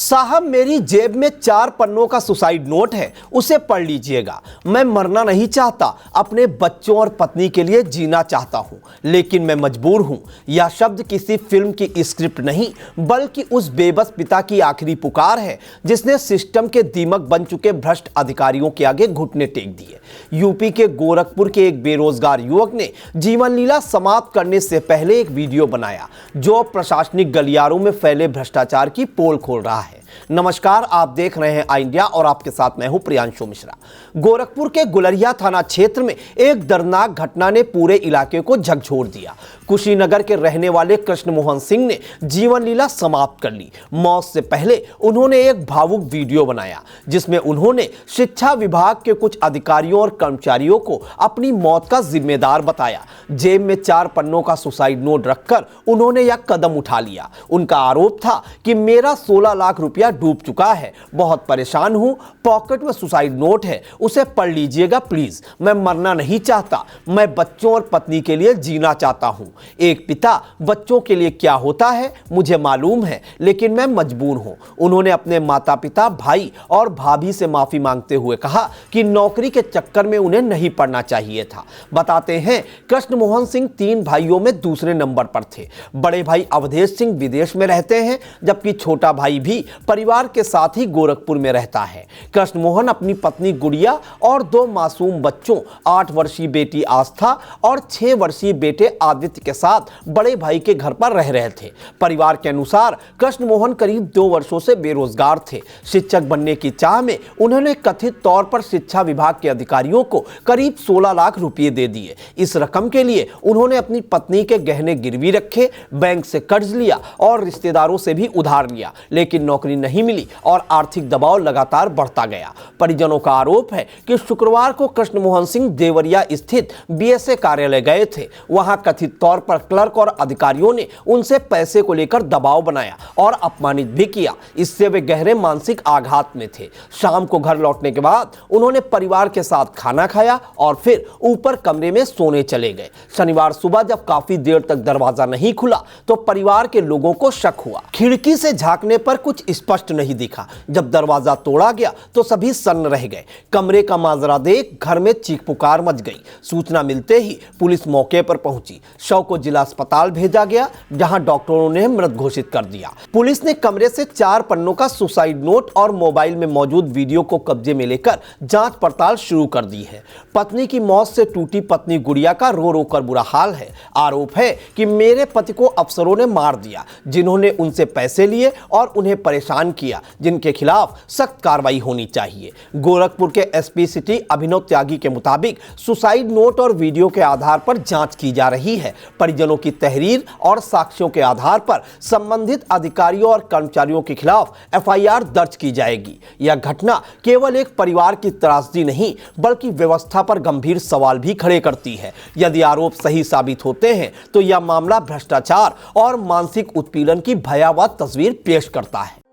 साहब, मेरी जेब में 4 पन्नों का सुसाइड नोट है, उसे पढ़ लीजिएगा। मैं मरना नहीं चाहता, अपने बच्चों और पत्नी के लिए जीना चाहता हूं, लेकिन मैं मजबूर हूं। यह शब्द किसी फिल्म की स्क्रिप्ट नहीं, बल्कि उस बेबस पिता की आखिरी पुकार है जिसने सिस्टम के दीमक बन चुके भ्रष्ट अधिकारियों के आगे घुटने टेक दिए। यूपी के गोरखपुर के एक बेरोजगार युवक ने जीवन लीला समाप्त करने से पहले एक वीडियो बनाया जो प्रशासनिक गलियारों में फैले भ्रष्टाचार की पोल खोल रहा है। नमस्कार, आप देख रहे हैं आई इंडिया और आपके साथ मैं हूं प्रियांशु मिश्रा। गोरखपुर के गुलरिया थाना क्षेत्र में एक दर्दनाक घटना ने पूरे इलाके को झकझोर दिया। कुशीनगर के रहने वाले कृष्ण मोहन सिंह ने जीवन लीला समाप्त कर ली। मौत से पहले उन्होंने एक भावुक वीडियो बनाया जिसमें उन्होंने शिक्षा विभाग के कुछ अधिकारियों और कर्मचारियों को अपनी मौत का जिम्मेदार बताया। जेब में 4 पन्नों का सुसाइड नोट रखकर उन्होंने यह कदम उठा लिया। उनका आरोप था कि मेरा 16 लाख रुपया डूब चुका है, बहुत परेशान हूं, पॉकेट में सुसाइड नोट है, उसे पढ़ लीजिएगा प्लीज। मैं मरना नहीं चाहता, मैं बच्चों और पत्नी के लिए जीना चाहता हूं। एक पिता बच्चों के लिए क्या होता है मुझे मालूम है, लेकिन मैं मजबूर हूं। उन्होंने अपने माता पिता, भाई और भाभी से माफी मांगते हुए कहा कि नौकरी के चक्कर में उन्हें नहीं पढ़ना चाहिए था। बताते हैं, कृष्ण मोहन सिंह 3 भाइयों में दूसरे नंबर पर थे। बड़े भाई अवधेश सिंह विदेश में रहते हैं, जबकि छोटा भाई भी परिवार के साथ ही गोरखपुर में रहता है। कृष्ण मोहन अपनी पत्नी गुड़िया और 2 मासूम बच्चों 8 वर्षीय बेटी आस्था और 6 वर्षीय बेटे आदित्य के साथ बड़े भाई के घर पर रह रहे थे। परिवार के अनुसार कृष्ण मोहन करीब 2 वर्षों से बेरोजगार थे। शिक्षक बनने की चाह में उन्होंने कथित तौर पर शिक्षा विभाग के अधिकारियों को करीब 16 लाख रुपए दे दिए। इस रकम के लिए उन्होंने अपनी पत्नी के गहने गिरवी रखे, बैंक से कर्ज लिया और रिश्तेदारों से भी उधार लिया, लेकिन नौकरी नहीं मिली और आर्थिक दबाव लगातार बढ़ता गया। परिजनों का आरोप है कि शुक्रवार को कृष्ण मोहन सिंह देवरिया स्थित बीएसए कार्यालय गए थे। वहां कथित तौर पर क्लर्क और अधिकारियों ने उनसे पैसे को लेकर दबाव बनाया और अपमानित भी किया। इससे वे गहरे मानसिक आघात में थे। शाम को घर लौटने के बाद उन्होंने परिवार के साथ खाना खाया और फिर ऊपर कमरे में सोने चले गए। शनिवार सुबह जब काफी देर तक दरवाजा नहीं खुला तो परिवार के लोगों को शक हुआ। खिड़की से झांकने पर कुछ स्पष्ट नहीं दिखा। जब दरवाजा तोड़ा गया तो सभी सन्न रह गए। कमरे का माजरा देख घर में चीख पुकार मच गई। सूचना मिलते ही पुलिस मौके पर पहुंची। शव को जिला अस्पताल भेजा गया, जहां डॉक्टरों ने मृत घोषित कर दिया। पुलिस ने कमरे से 4 पन्नों का सुसाइड नोट और मोबाइल में मौजूद वीडियो को कब्जे में लेकर जांच पड़ताल शुरू कर दी है। पत्नी की मौत से टूटी पत्नी गुड़िया का रो रो कर बुरा हाल है। आरोप है कि मेरे पति को अफसरों ने मार दिया, जिन्होंने उनसे पैसे लिए और उन्हें परेशान किया, जिनके खिलाफ सख्त कार्रवाई होनी चाहिए। गोरखपुर के एसपी सिटी अभिनव त्यागी के मुताबिक सुसाइड नोट और वीडियो के आधार पर जांच की जा रही है। परिजनों की तहरीर और साक्ष्यों के आधार पर संबंधित अधिकारियों और कर्मचारियों के खिलाफ एफआईआर दर्ज की जाएगी। यह घटना केवल एक परिवार की त्रासदी नहीं, बल्कि व्यवस्था पर गंभीर सवाल भी खड़े करती है। यदि आरोप सही साबित होते हैं तो यह मामला भ्रष्टाचार और मानसिक उत्पीड़न की भयावह तस्वीर पेश करता है।